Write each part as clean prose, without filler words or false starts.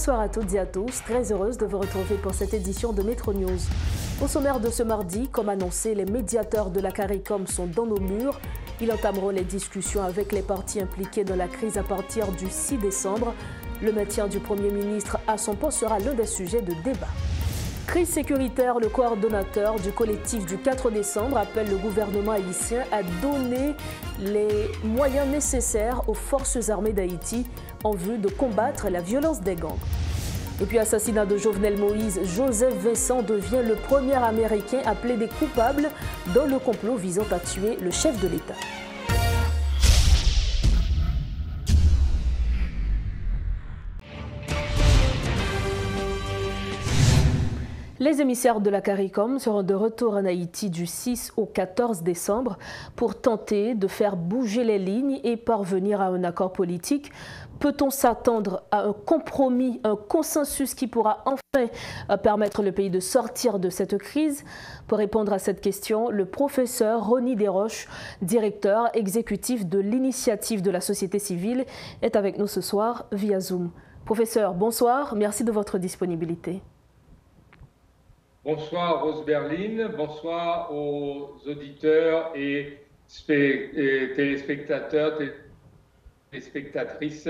Bonsoir à toutes et à tous, très heureuse de vous retrouver pour cette édition de Métro News. Au sommaire de ce mardi, comme annoncé, les médiateurs de la CARICOM sont dans nos murs. Ils entameront les discussions avec les partis impliqués dans la crise à partir du 6 décembre. Le maintien du Premier ministre à son poste sera l'un des sujets de débat. Crise sécuritaire, le coordonnateur du collectif du 4 décembre appelle le gouvernement haïtien à donner les moyens nécessaires aux forces armées d'Haïti en vue de combattre la violence des gangs. Et puis, assassinat de Jovenel Moïse, Joseph Vincent devient le premier Américain à plaider coupable dans le complot visant à tuer le chef de l'État. Les émissaires de la CARICOM seront de retour en Haïti du 6 au 14 décembre pour tenter de faire bouger les lignes et parvenir à un accord politique. Peut-on s'attendre à un compromis, un consensus qui pourra enfin permettre le pays de sortir de cette crise? Pour répondre à cette question, le professeur Ronnie Desroches, directeur exécutif de l'initiative de la société civile, est avec nous ce soir via Zoom. Professeur, bonsoir, merci de votre disponibilité. Bonsoir Rose Berline, bonsoir aux auditeurs et téléspectateurs, téléspectatrices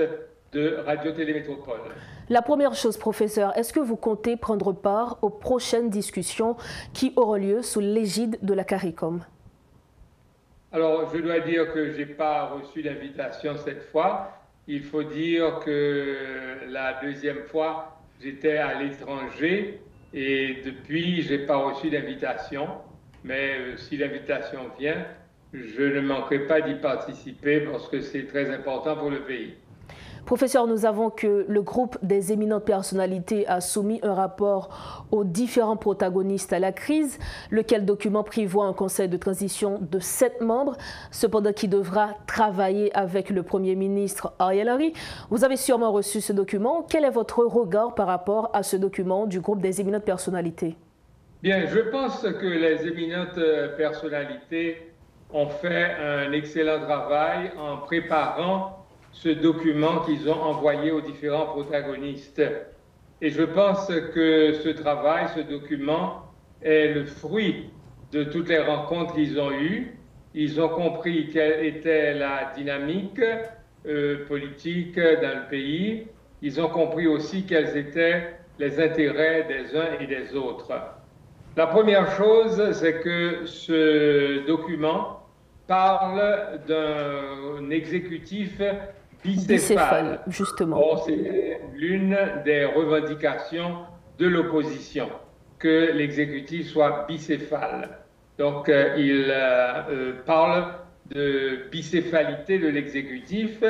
de Radio-Télé-Métropole. La première chose, professeur, est-ce que vous comptez prendre part aux prochaines discussions qui auront lieu sous l'égide de la CARICOM? Alors, je dois dire que je n'ai pas reçu d'invitation cette fois. Il faut dire que la deuxième fois, j'étais à l'étranger. Et depuis, je n'ai pas reçu d'invitation, mais si l'invitation vient, je ne manquerai pas d'y participer parce que c'est très important pour le pays. Professeur, nous avons que le groupe des éminentes personnalités a soumis un rapport aux différents protagonistes à la crise, lequel document prévoit un conseil de transition de 7 membres, cependant qui devra travailler avec le Premier ministre Ariel Henry. Vous avez sûrement reçu ce document. Quel est votre regard par rapport à ce document du groupe des éminentes personnalités? Bien, je pense que les éminentes personnalités ont fait un excellent travail en préparant ce document qu'ils ont envoyé aux différents protagonistes. Et je pense que ce travail, ce document, est le fruit de toutes les rencontres qu'ils ont eues. Ils ont compris quelle était la dynamique politique dans le pays. Ils ont compris aussi quels étaient les intérêts des uns et des autres. La première chose, c'est que ce document parle d'un exécutif bicéphale, justement. Or, c'est l'une des revendications de l'opposition, que l'exécutif soit bicéphale. Donc, il parle de bicéphalité de l'exécutif.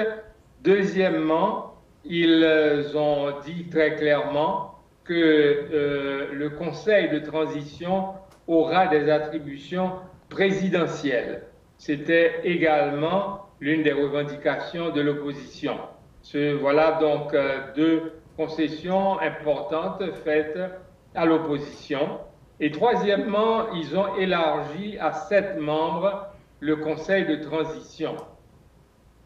Deuxièmement, ils ont dit très clairement que le Conseil de transition aura des attributions présidentielles. C'était également l'une des revendications de l'opposition. Voilà donc deux concessions importantes faites à l'opposition. Et troisièmement, ils ont élargi à 7 membres le Conseil de transition.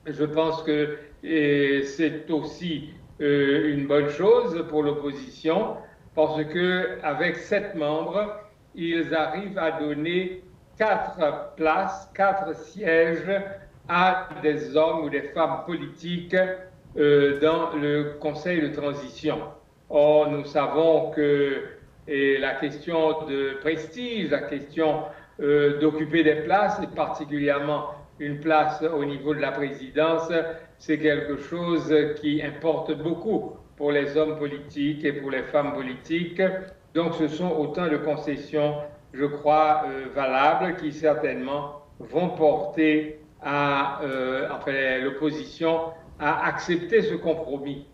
Je pense que c'est aussi une bonne chose pour l'opposition parce qu'avec 7 membres, ils arrivent à donner 4 places, 4 sièges à des hommes ou des femmes politiques dans le Conseil de transition. Or, nous savons que la question de prestige, la question d'occuper des places, et particulièrement une place au niveau de la présidence, c'est quelque chose qui importe beaucoup pour les hommes politiques et pour les femmes politiques. Donc, ce sont autant de concessions, je crois, valables qui certainement vont porter l'opposition à accepter ce compromis.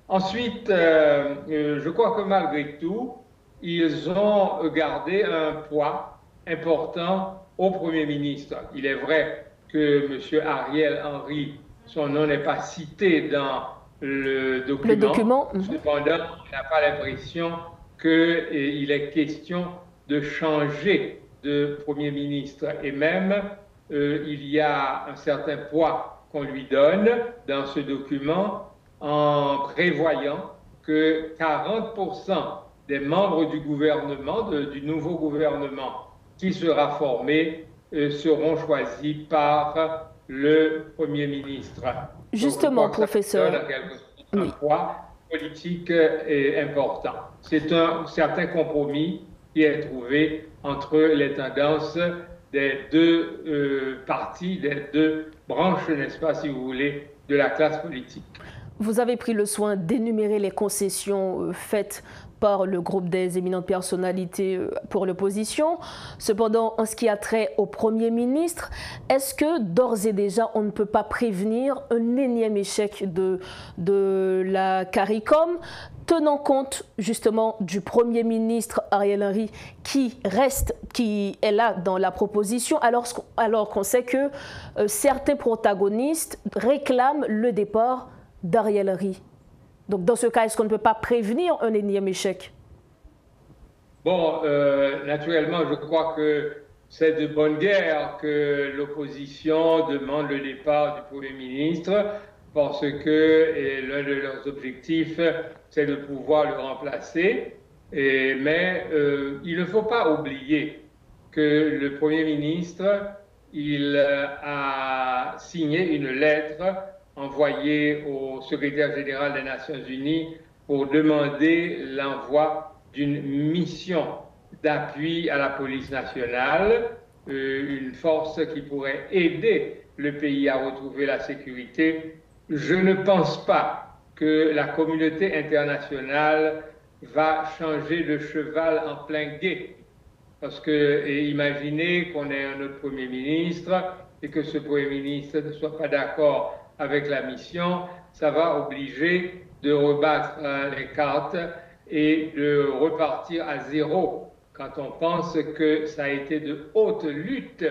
Ensuite, je crois que malgré tout, ils ont gardé un poids important au Premier ministre. Il est vrai que M. Ariel Henry, son nom n'est pas cité dans le document. Cependant, on n'a pas l'impression qu'il est question de changer de Premier ministre. Et même, il y a un certain poids qu'on lui donne dans ce document en prévoyant que 40% des membres du gouvernement, du nouveau gouvernement qui sera formé, seront choisis par le Premier ministre. Justement, professeur. Ça donne un poids politique important. C'est un certain compromis qui est trouvé entre les tendances des deux partis, des deux branches, n'est-ce pas, si vous voulez, de la classe politique. Vous avez pris le soin d'énumérer les concessions faites par le groupe des éminentes personnalités pour l'opposition. Cependant, en ce qui a trait au Premier ministre, est-ce que d'ores et déjà on ne peut pas prévenir un énième échec de la CARICOM, tenant compte justement du Premier ministre Ariel Henry qui est là dans la proposition, alors qu'on sait que certains protagonistes réclament le départ d'Ariel Henry? Donc, dans ce cas, est-ce qu'on ne peut pas prévenir un énième échec? Bon, naturellement, je crois que c'est de bonne guerre que l'opposition demande le départ du Premier ministre parce que l'un de leurs objectifs, c'est de pouvoir le remplacer. Mais il ne faut pas oublier que le Premier ministre, il a signé une lettre envoyé au secrétaire général des Nations Unies pour demander l'envoi d'une mission d'appui à la police nationale, une force qui pourrait aider le pays à retrouver la sécurité. Je ne pense pas que la communauté internationale va changer de cheval en plein gué. Parce que imaginez qu'on ait un autre Premier ministre et que ce Premier ministre ne soit pas d'accord avec la mission, ça va obliger de rebattre les cartes et de repartir à zéro quand on pense que ça a été de haute lutte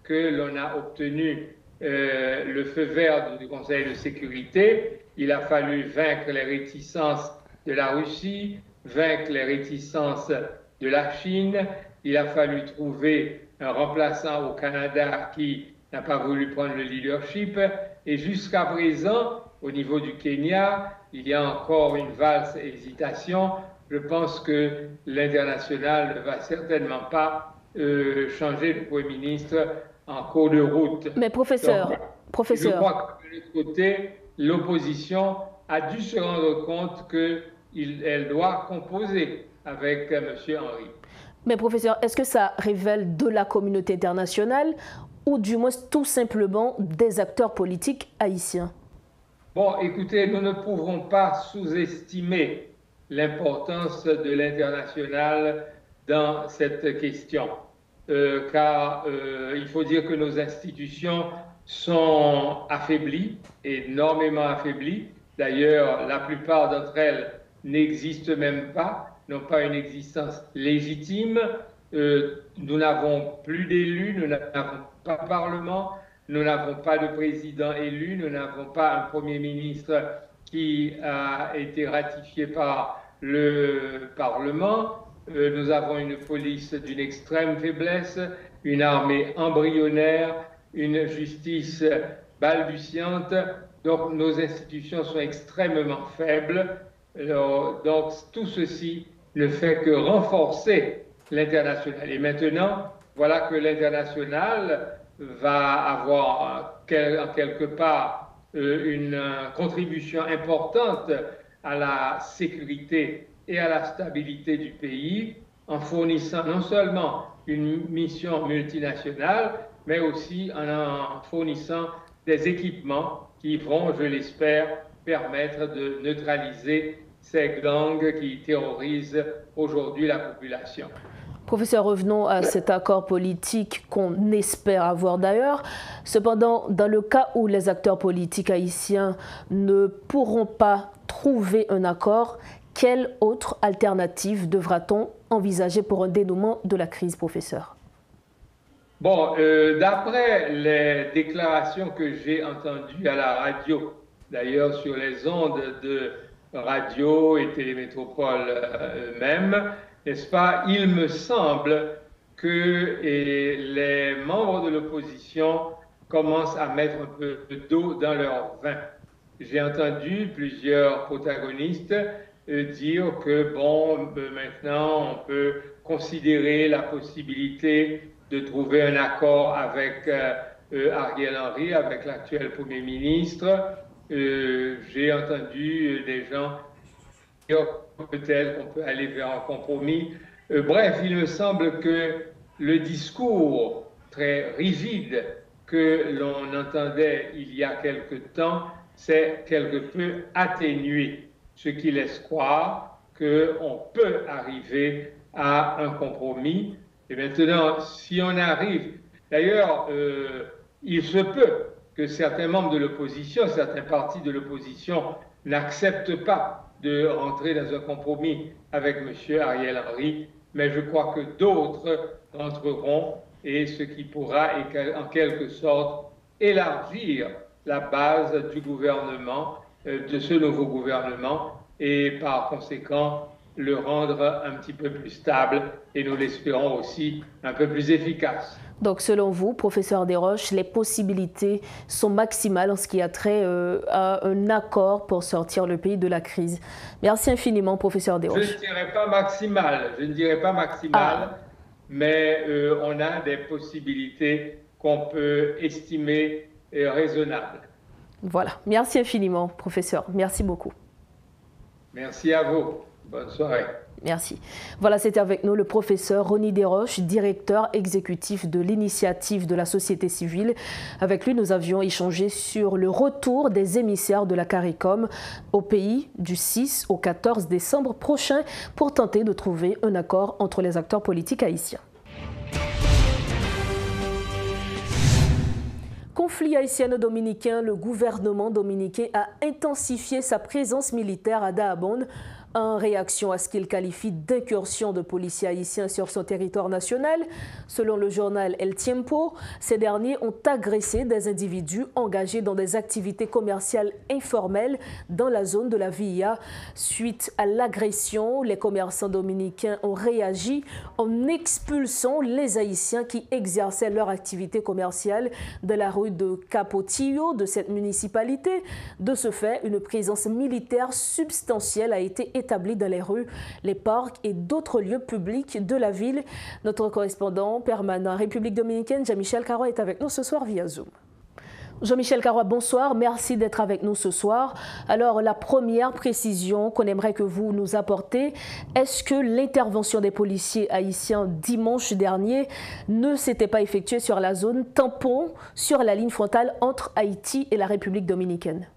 que l'on a obtenu le feu vert du Conseil de sécurité. Il a fallu vaincre les réticences de la Russie, vaincre les réticences de la Chine. Il a fallu trouver un remplaçant au Canada qui n'a pas voulu prendre le leadership. Et jusqu'à présent, au niveau du Kenya, il y a encore une valse hésitation. Je pense que l'international ne va certainement pas changer de Premier ministre en cours de route. Mais professeur, je crois que de l'autre côté, l'opposition a dû se rendre compte qu'elle doit composer avec M. Henry. Mais professeur, est-ce que ça révèle de la communauté internationale ou du moins tout simplement des acteurs politiques haïtiens? Bon, écoutez, nous ne pouvons pas sous-estimer l'importance de l'international dans cette question, car il faut dire que nos institutions sont affaiblies, énormément affaiblies. D'ailleurs, la plupart d'entre elles n'existent même pas, n'ont pas une existence légitime. Nous n'avons plus d'élus, nous n'avons pas de Parlement, nous n'avons pas de président élu, nous n'avons pas un Premier ministre qui a été ratifié par le Parlement. Nous avons une police d'une extrême faiblesse, une armée embryonnaire, une justice balbutiante. Donc nos institutions sont extrêmement faibles. Alors, donc tout ceci ne fait que renforcer l'international. Et maintenant, voilà que l'international va avoir en quelque part une contribution importante à la sécurité et à la stabilité du pays en fournissant non seulement une mission multinationale, mais aussi en fournissant des équipements qui vont, je l'espère, permettre de neutraliser ces gangs qui terrorisent aujourd'hui la population. Professeur, revenons à cet accord politique qu'on espère avoir d'ailleurs. Cependant, dans le cas où les acteurs politiques haïtiens ne pourront pas trouver un accord, quelle autre alternative devra-t-on envisager pour un dénouement de la crise, professeur? Bon, d'après les déclarations que j'ai entendues à la radio, d'ailleurs sur les ondes de radio et Télémétropole eux-mêmes, n'est-ce pas, il me semble que les membres de l'opposition commencent à mettre un peu d'eau dans leur vin. J'ai entendu plusieurs protagonistes dire que, bon, maintenant, on peut considérer la possibilité de trouver un accord avec Ariel Henry, avec l'actuel Premier ministre. J'ai entendu des gens dire peut-être qu'on peut aller vers un compromis. Bref, il me semble que le discours très rigide que l'on entendait il y a quelque temps s'est quelque peu atténué, ce qui laisse croire qu'on peut arriver à un compromis. Et maintenant, si on arrive, d'ailleurs, il se peut que certains membres de l'opposition, certains partis de l'opposition n'acceptent pas de rentrer dans un compromis avec M. Ariel Henry, mais je crois que d'autres entreront, et ce qui pourra en quelque sorte élargir la base du gouvernement, de ce nouveau gouvernement, et par conséquent le rendre un petit peu plus stable et nous l'espérons aussi un peu plus efficace. Donc selon vous, professeur Desroches, les possibilités sont maximales en ce qui a trait à un accord pour sortir le pays de la crise. Merci infiniment, professeur Desroches. Je ne dirais pas maximal, mais on a des possibilités qu'on peut estimer raisonnables. Voilà, merci infiniment, professeur. Merci beaucoup. Merci à vous. Bonne soirée. Merci. Voilà, c'était avec nous le professeur Rony Desroches, directeur exécutif de l'initiative de la société civile. Avec lui, nous avions échangé sur le retour des émissaires de la CARICOM au pays du 6 au 14 décembre prochain pour tenter de trouver un accord entre les acteurs politiques haïtiens. Conflit haïtiano-dominicain, le gouvernement dominicain a intensifié sa présence militaire à Dahabon en réaction à ce qu'il qualifie d'incursion de policiers haïtiens sur son territoire national. Selon le journal El Tiempo, ces derniers ont agressé des individus engagés dans des activités commerciales informelles dans la zone de la Villa. Suite à l'agression, les commerçants dominicains ont réagi en expulsant les Haïtiens qui exerçaient leur activité commerciale de la rue de Capotillo de cette municipalité. De ce fait, une présence militaire substantielle a été établis dans les rues, les parcs et d'autres lieux publics de la ville. Notre correspondant permanent en République dominicaine, Jean-Michel Carrois, est avec nous ce soir via Zoom. Jean-Michel Carrois, bonsoir. Merci d'être avec nous ce soir. Alors, la première précision qu'on aimerait que vous nous apportez, est-ce que l'intervention des policiers haïtiens dimanche dernier ne s'était pas effectuée sur la zone tampon sur la ligne frontale entre Haïti et la République dominicaine?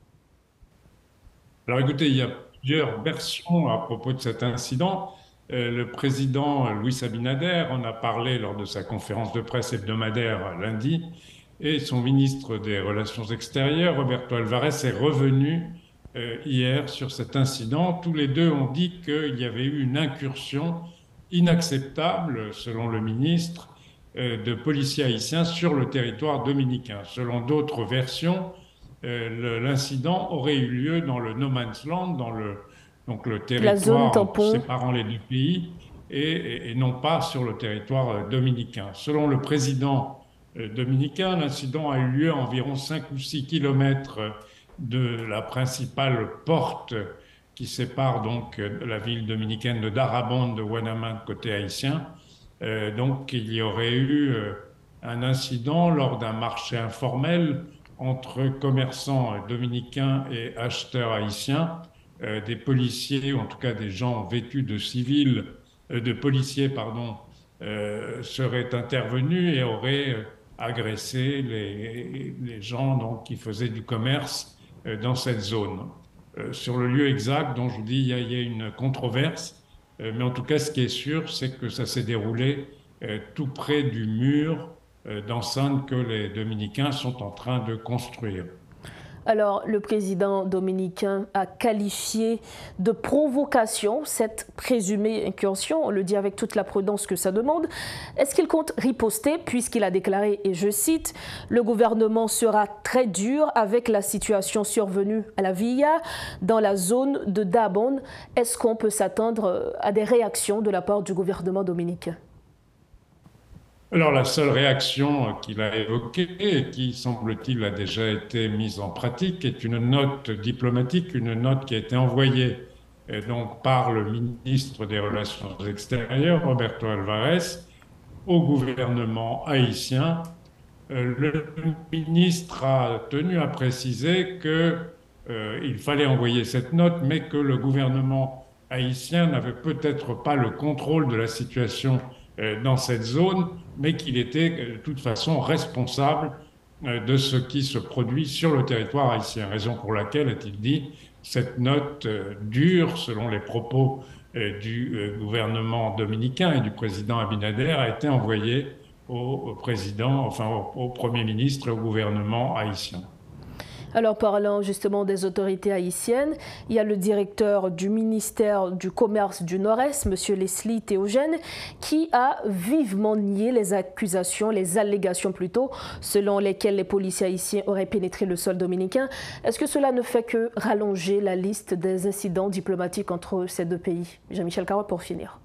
Alors, écoutez, il y a plusieurs versions à propos de cet incident. Le président Luis Abinader en a parlé lors de sa conférence de presse hebdomadaire lundi et son ministre des Relations extérieures, Roberto Alvarez, est revenu hier sur cet incident. Tous les deux ont dit qu'il y avait eu une incursion inacceptable, selon le ministre, de policiers haïtiens sur le territoire dominicain. Selon d'autres versions, l'incident aurait eu lieu dans le No Man's Land, dans le territoire séparant les deux pays, et non pas sur le territoire dominicain. Selon le président dominicain, l'incident a eu lieu à environ 5 ou 6 kilomètres de la principale porte qui sépare donc la ville dominicaine de Dahabon de Ouanaminthe côté haïtien. Donc il y aurait eu un incident lors d'un marché informel entre commerçants dominicains et acheteurs haïtiens. Des policiers, ou en tout cas des gens vêtus de policiers, seraient intervenus et auraient agressé les gens donc, qui faisaient du commerce dans cette zone. Sur le lieu exact, dont je vous dis, il y a une controverse, mais en tout cas, ce qui est sûr, c'est que ça s'est déroulé tout près du mur d'enceinte que les Dominicains sont en train de construire. Alors, le président dominicain a qualifié de provocation cette présumée incursion. On le dit avec toute la prudence que ça demande. Est-ce qu'il compte riposter puisqu'il a déclaré, et je cite, « Le gouvernement sera très dur avec la situation survenue à la Villa, dans la zone de Dahabon ». Est-ce qu'on peut s'attendre à des réactions de la part du gouvernement dominicain? Alors la seule réaction qu'il a évoquée et qui, semble-t-il, a déjà été mise en pratique est une note diplomatique, une note qui a été envoyée donc par le ministre des Relations extérieures, Roberto Alvarez, au gouvernement haïtien. Le ministre a tenu à préciser qu'il fallait envoyer cette note, mais que le gouvernement haïtien n'avait peut-être pas le contrôle de la situation dans cette zone, mais qu'il était de toute façon responsable de ce qui se produit sur le territoire haïtien. Raison pour laquelle, a-t-il dit, cette note dure, selon les propos du gouvernement dominicain et du président Abinader, a été envoyée au président, enfin au Premier ministre et au gouvernement haïtien. Alors, parlant justement des autorités haïtiennes, il y a le directeur du ministère du Commerce du Nord-Est, M. Leslie Théogène, qui a vivement nié les accusations, les allégations plutôt, selon lesquelles les policiers haïtiens auraient pénétré le sol dominicain. Est-ce que cela ne fait que rallonger la liste des incidents diplomatiques entre ces deux pays? Jean-Michel Cahouat, pour finir.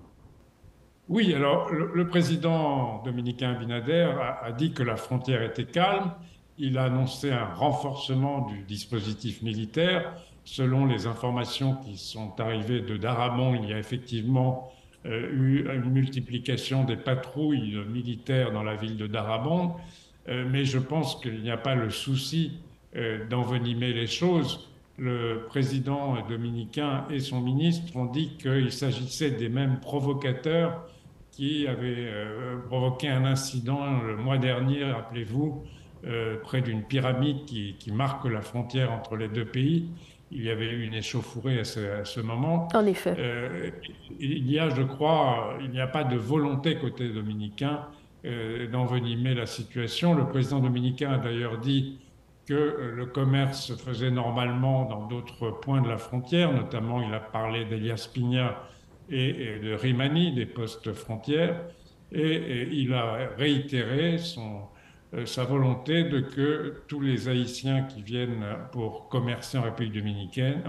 Oui, alors le président dominicain Abinader a dit que la frontière était calme. Il a annoncé un renforcement du dispositif militaire. Selon les informations qui sont arrivées de Darabon, il y a effectivement eu une multiplication des patrouilles militaires dans la ville de Darabon. Mais je pense qu'il n'y a pas le souci d'envenimer les choses. Le président dominicain et son ministre ont dit qu'il s'agissait des mêmes provocateurs qui avaient provoqué un incident le mois dernier, rappelez-vous, près d'une pyramide qui marque la frontière entre les deux pays. Il y avait eu une échauffourée à ce moment. En effet. Il y a, je crois, il n'y a pas de volonté côté dominicain d'envenimer la situation. Le président dominicain a d'ailleurs dit que le commerce se faisait normalement dans d'autres points de la frontière, notamment il a parlé d'Elias Piña et de Rimani, des postes frontières, et il a réitéré sa volonté de que tous les Haïtiens qui viennent pour commercer en République dominicaine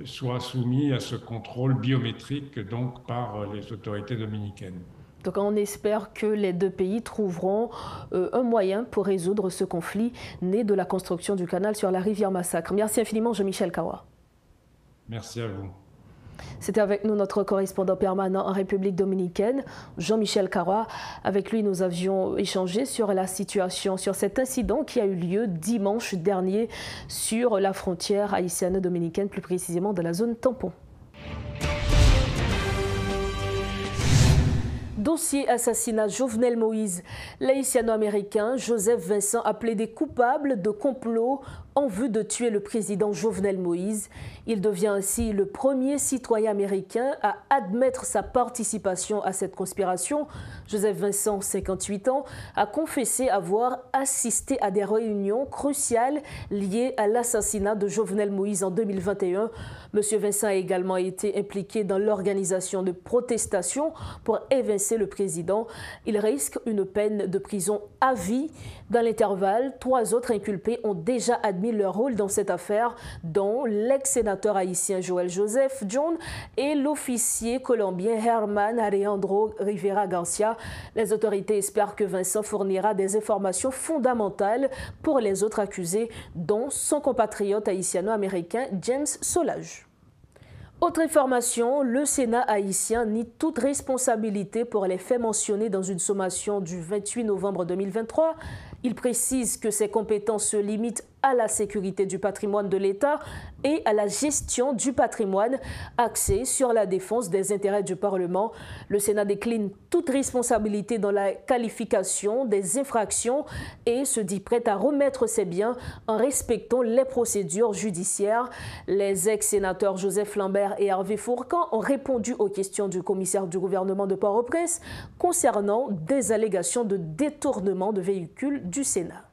soient soumis à ce contrôle biométrique donc par les autorités dominicaines. Donc on espère que les deux pays trouveront un moyen pour résoudre ce conflit né de la construction du canal sur la rivière Massacre. Merci infiniment Jean-Michel Cahouat. Merci à vous. C'était avec nous notre correspondant permanent en République dominicaine, Jean-Michel Cahouat. Avec lui, nous avions échangé sur la situation, sur cet incident qui a eu lieu dimanche dernier sur la frontière haïtienne-dominicaine, plus précisément de la zone tampon. Dossier assassinat Jovenel Moïse. L'haïtiano-américain Joseph Vincent a plaidé coupable de complot en vue de tuer le président Jovenel Moïse. Il devient ainsi le premier citoyen américain à admettre sa participation à cette conspiration. Joseph Vincent, 58 ans, a confessé avoir assisté à des réunions cruciales liées à l'assassinat de Jovenel Moïse en 2021. Monsieur Vincent a également été impliqué dans l'organisation de protestations pour évincer le président. Il risque une peine de prison à vie. Dans l'intervalle, 3 autres inculpés ont déjà admis leur rôle dans cette affaire, dont l'ex-sénateur haïtien Joël Joseph John et l'officier colombien Herman Alejandro Rivera Garcia. Les autorités espèrent que Vincent fournira des informations fondamentales pour les autres accusés, dont son compatriote haïtiano-américain James Solage. Autre information, le Sénat haïtien nie toute responsabilité pour les faits mentionnés dans une sommation du 28 novembre 2023. Il précise que ses compétences se limitent à la sécurité du patrimoine de l'État et à la gestion du patrimoine axé sur la défense des intérêts du Parlement. Le Sénat décline toute responsabilité dans la qualification des infractions et se dit prêt à remettre ses biens en respectant les procédures judiciaires. Les ex-sénateurs Joseph Lambert et Hervé Fourcan ont répondu aux questions du commissaire du gouvernement de Port-au-Prince concernant des allégations de détournement de véhicules du Sénat.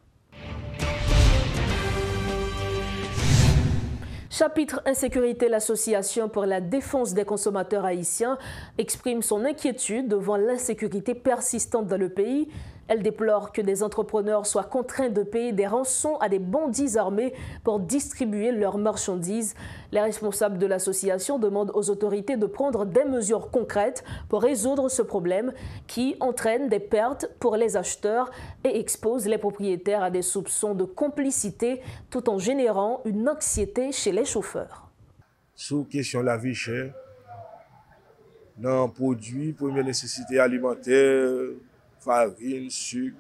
Chapitre insécurité, l'association pour la défense des consommateurs haïtiens exprime son inquiétude devant l'insécurité persistante dans le pays. Elle déplore que des entrepreneurs soient contraints de payer des rançons à des bandits armés pour distribuer leurs marchandises. Les responsables de l'association demandent aux autorités de prendre des mesures concrètes pour résoudre ce problème qui entraîne des pertes pour les acheteurs et expose les propriétaires à des soupçons de complicité tout en générant une anxiété chez les chauffeurs. sur question la vie chère, dans produits, première nécessité alimentaire, farine, sucre,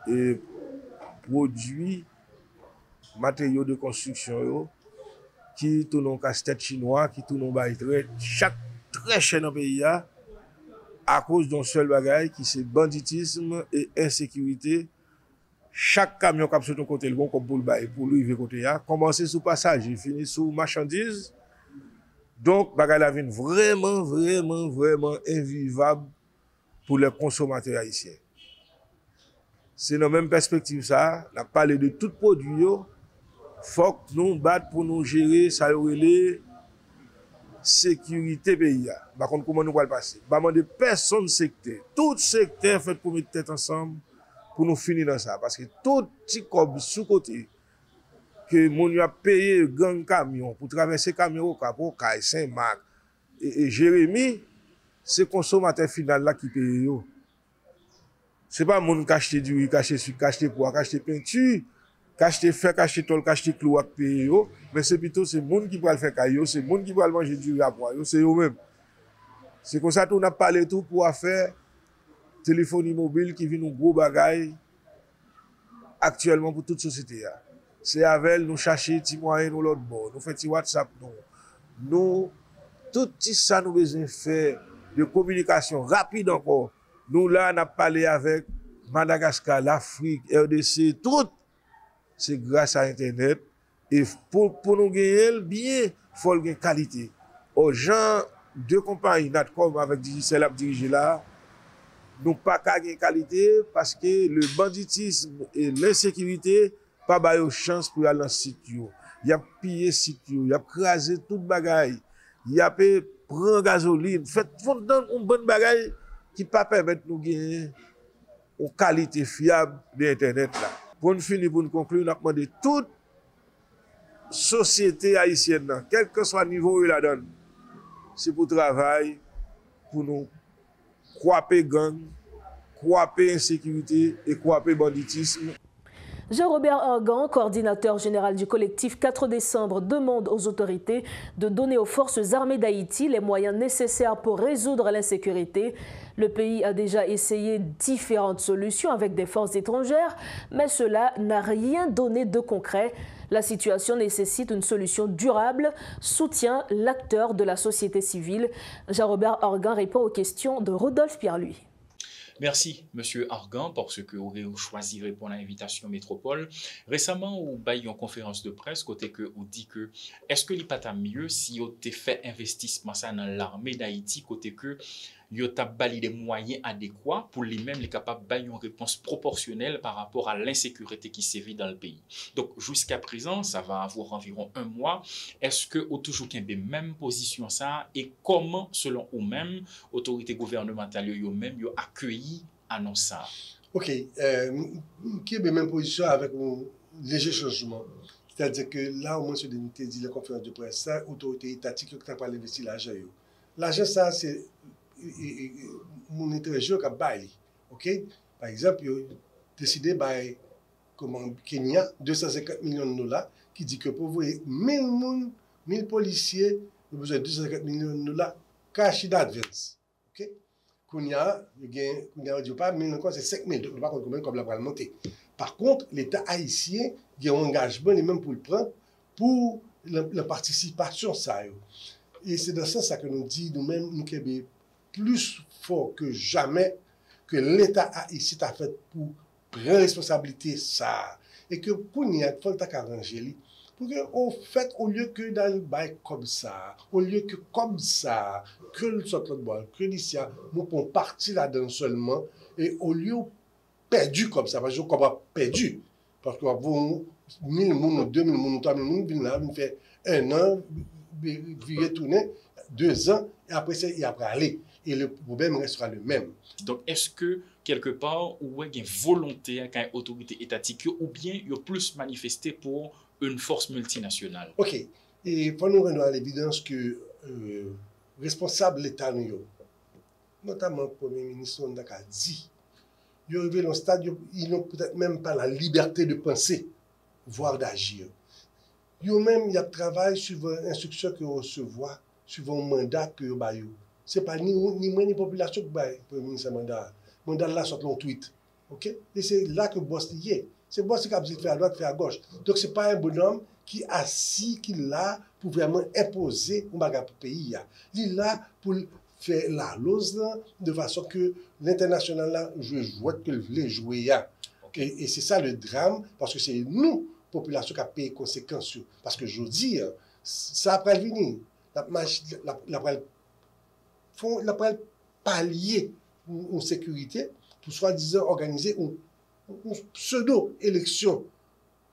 et produits, matériaux de construction, qui tournent en casse-tête chinois, qui tournent en bail très cher dans le pays, à cause d'un seul bagage qui c'est banditisme et insécurité. Chaque camion qui a sur ton côté, le bon comme pour le bail, pour lui, il côté là, commencer sous passage, il finit sous marchandise. Donc, bagage la vie vraiment invivable pour les consommateurs haïtiens. C'est dans la même perspective ça, on a parlé de tout produit, faut que nous battre pour nous gérer ça relève sécurité pays. Par contre, comment nous allons passer? Bah, de personne secteur, tout secteur fait pour mettre tête ensemble pour nous finir dans ça. Parce que tout petit cob sous côté que mon a payé gang camion pour traverser camion au Cap, au Caille, Saint-Marc et Jérémy, c'est consommateur final là qui paye. C'est pas mon qui achète du riz, qui achète sucre, qui achète poids, qui achète peinture, qui achète fer, qui achète tol, qui achète clou à payer, mais c'est plutôt c'est monde qui va le faire caillou, c'est monde qui va le manger du riz à poids, c'est eux même. C'est comme ça qu'on a parlé tout pour faire téléphonie mobile qui vient nous gros bagaille actuellement pour toute société. C'est avec nous chercher des moyens nous l'autre bord, nous faisons des WhatsApp nous tout ça nous besoin faire de communication rapide encore. Nous là on a parlé avec Madagascar, l'Afrique, RDC, tout c'est grâce à internet et pour nous gagner bien, il faut gagner qualité. Aux gens deux compagnies Natcom avec Digicel a dirigé là, nous pas gagner qualité parce que le banditisme et l'insécurité pas ba yo chance pour aller dans site yo. Il a pillé site yo, il a crasé toute bagaille. Il a prend gasoline, fait fondant une bonne bagaille qui pas permettre nous gagner une qualité fiable de internet là. Pour nous finir, pour nous conclure, nous avons demandé toute société haïtienne, quel que soit le niveau où il la donne, c'est pour travail, pour nous croiser gang, croiser insécurité et croiser banditisme. Jean-Robert Argan, coordinateur général du collectif 4 décembre, demande aux autorités de donner aux forces armées d'Haïti les moyens nécessaires pour résoudre l'insécurité. Le pays a déjà essayé différentes solutions avec des forces étrangères, mais cela n'a rien donné de concret. La situation nécessite une solution durable, soutient l'acteur de la société civile. Jean-Robert Argan répond aux questions de Rodolphe Pierre-Louis. Merci, Monsieur Argan, parce que vous avez choisi de répondre à l'invitation Métropole. Récemment, vous avez eu une conférence de presse côté que vous dit que est-ce que il pas mieux si vous avez fait investissement ça dans l'armée d'Haïti côté que vous avez bali des moyens adéquats pour lui-même les capables de une réponse proportionnelle par rapport à l'insécurité qui sévit dans le pays. Donc jusqu'à présent, ça va avoir environ un mois. Est-ce que vous toujours des mêmes positions ça et comment, selon vous-même, autorités gouvernementales eux-mêmes accueilli annonce ça? Ok, qui est la même position avec un léger changement. C'est-à-dire que là, au moins, sur des dit la conférence de presse, ça, autorité étatique qui n'a pas investi l'argent. L'argent, ça, c'est mon étranger qui a baillé. Ok? Par exemple, il a décidé de comme Kenya 250 millions de $, qui dit que pour vous, 1000 policiers, vous avez besoin de 250 millions de $, cash d'advance. Ok? Kounia, il y a pas 1000 encore, c'est 5000, donc pas combien comme la va monter. Par contre, l'État haïtien, il y a un engagement, et même pour le prendre, pour la participation. Ça. Et c'est dans ce sens que nous disons, nous-mêmes, nous sommes plus forts que jamais que l'État haïtien a fait pour prendre responsabilité ça. Et que Kounia, il faut arranger. Pour que, au fait, au lieu que dans le bail comme ça, au lieu que comme ça, que le sorte de bois, que l'ici, nous pouvons partir là-dedans seulement, et au lieu perdu comme ça, parce que je comprends perdu, parce que vous, 1000 personnes, 2000 personnes, 3000 personnes, là, vous fait 1 an, vous retournez, 2 ans, et après ça, et après aller. Et le problème restera le même. Donc, est-ce que, quelque part, il y a une volonté avec une autorité étatique, ou bien il y a plus manifesté pour une force multinationale? Ok. Et pour nous rendre à l'évidence que responsable l'État, notamment le Premier ministre, on a dit, ils sont arrivés dans le stade, ils n'ont peut-être même pas la liberté de penser, voire d'agir. Eux-mêmes, ils travaillent suivant l'instruction que recevoir, suivant le mandat que vous avez. Ce n'est pas ni moi ni la population qui va pour ce mandat. Le mandat là sort un tweet. Okay? Et c'est là que le boss y est. C'est le boss qui a besoin de faire à droite, faire à gauche. Donc, ce n'est pas un bonhomme qui est assis, qui est là pour vraiment imposer un bagage pour le pays. Il est là pour faire la lose de façon que l'international là joue que les jouer. Et c'est ça le drame, parce que c'est nous, population, qui a payé les conséquences. Parce que je dis, ça après venir. La pallier une sécurité pour soi-disant organiser une pseudo-élection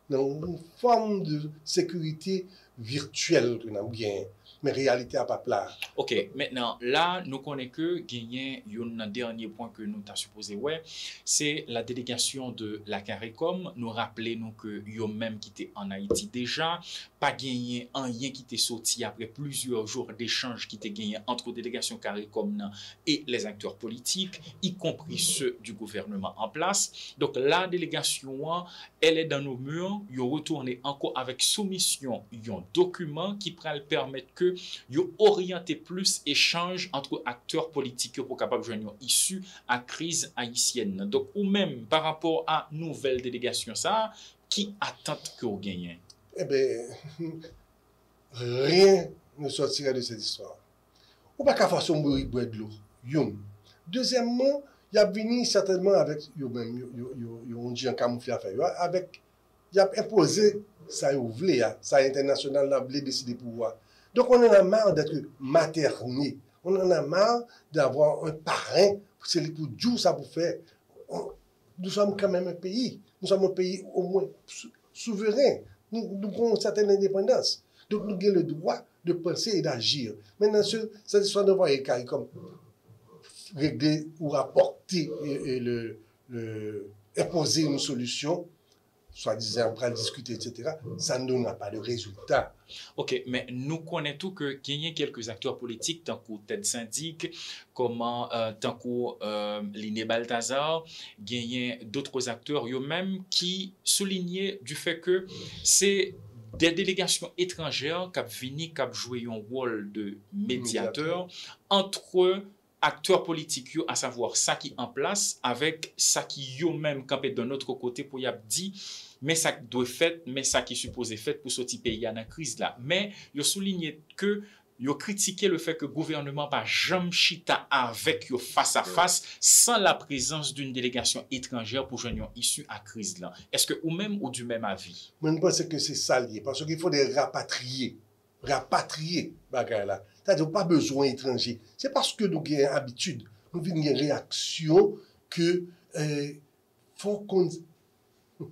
dans une forme de sécurité virtuelle que nous avons bien, mais réalité à pas plat. Ok, maintenant, là, nous connaissons que gagner un dernier point que nous avons supposé, ouais, c'est la délégation de la CARICOM. Nous rappelons que yo même qui était en Haïti déjà, pas gagné un rien qui était sorti après plusieurs jours d'échanges qui était gagné entre délégation CARICOM et les acteurs politiques, y compris ceux du gouvernement en place. Donc la délégation, elle est dans nos murs, ils retourne encore avec soumission un document qui pourrait permettre que ils orienter plus échange entre acteurs politiques pour capable de joindre issue à crise haïtienne. Donc ou même par rapport à nouvelle délégation ça, qui attend que vous gagnez? Eh bien, rien ne sortira de cette histoire. On ne peut pas faire son bruit de l'eau. Deuxièmement, il y a venu certainement avec un dit en camouflé à faire. Avec, il a imposé ça ouvlé, ça international là voulait décider pour voir. Donc on en a marre d'être materné. On en a marre d'avoir un parrain c'est pour Dieu ça pour faire. Nous sommes quand même un pays. Nous sommes un pays au moins souverain. Nous avons une certaine indépendance. Donc nous avons le droit de penser et d'agir. Maintenant, cette histoire de voir les CARICOM régler ou rapporter imposer une solution, soi-disant, on va discuter, etc., ça ne donne pas de résultat. Ok, mais nous connaissons tout que il y a quelques acteurs politiques, tant que Ted Syndic, tant que Liné Balthazar, il y a d'autres acteurs eux-mêmes qui soulignaient du fait que c'est des délégations étrangères qui ont joué un rôle de médiateur entre acteurs politiques, à savoir ça qui est en place, avec ça qui eux-mêmes campé de notre côté pour y a dit, mais ça doit fait, mais ça qui est supposé fait pour sortir pays dans la crise là. Mais ils souligné que ils critiqué le fait que le gouvernement pas jamais chita avec eux face à face sans la présence d'une délégation étrangère pour joindre issue à crise là. Est-ce que ou même ou du même avis? Moi je pense que c'est ça lié parce qu'il faut des rapatrier bagay là. C'est-à-dire pas besoin étranger. C'est parce que nous avons habitude, nous avons une réaction que faut qu'on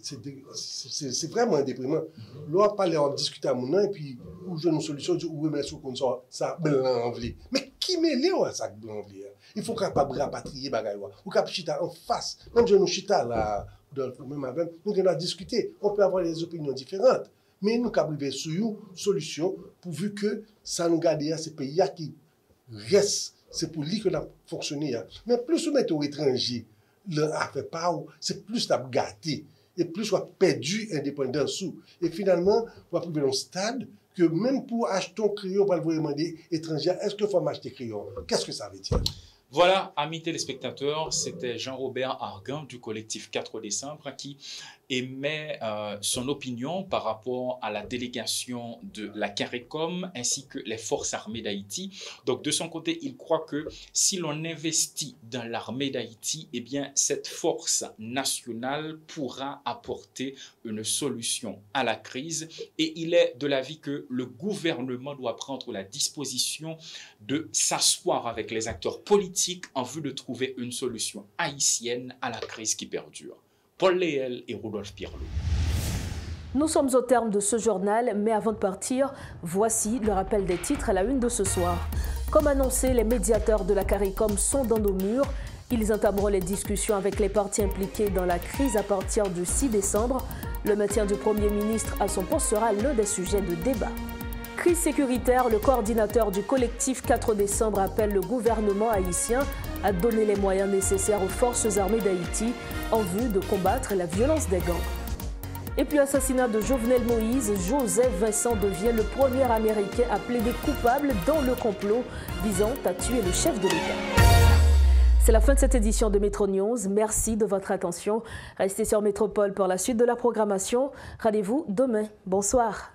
c'est vraiment déprimant. L'on parle, on discute à mon nom et puis où j'ai une solution, où mais sous comme ça blanc vlé. Mais qui mêle à ça blanc vlé? Il faut capable rapatrier bagay ou capable chita en face. Même je nous chita là dans même avec nous allons discuter. On peut avoir des opinions différentes, mais nous capable trouver sur une solution pourvu que ça nous garde à ces pays qui restent. C'est pour lui que ça fonctionné. Mais plus on met aux étrangers, a fait pas c'est plus la gâté. Et plus on a perdu indépendance. Et finalement, on va arriver dans un stade que même pour acheter un crayon, on va le demander étranger, est-ce qu'il faut m'acheter crayon? Qu'est-ce que ça veut dire? Voilà, amis téléspectateurs, c'était Jean-Robert Argan du collectif 4 décembre qui émet son opinion par rapport à la délégation de la CARICOM ainsi que les forces armées d'Haïti. Donc de son côté, il croit que si l'on investit dans l'armée d'Haïti, eh bien cette force nationale pourra apporter une solution à la crise et il est de l'avis que le gouvernement doit prendre la disposition de s'asseoir avec les acteurs politiques en vue de trouver une solution haïtienne à la crise qui perdure. Paul Léel et Rodolphe Pirlo. Nous sommes au terme de ce journal, mais avant de partir, voici le rappel des titres à la une de ce soir. Comme annoncé, les médiateurs de la CARICOM sont dans nos murs. Ils entameront les discussions avec les parties impliquées dans la crise à partir du 6 décembre. Le maintien du Premier ministre à son poste sera l'un des sujets de débat. Crise sécuritaire, le coordinateur du collectif 4 décembre appelle le gouvernement haïtien à donner les moyens nécessaires aux forces armées d'Haïti en vue de combattre la violence des gangs. Et puis assassinat de Jovenel Moïse, Joseph Vincent devient le premier Américain à plaider coupable dans le complot visant à tuer le chef de l'État. C'est la fin de cette édition de Métro News. Merci de votre attention. Restez sur Métropole pour la suite de la programmation. Rendez-vous demain. Bonsoir.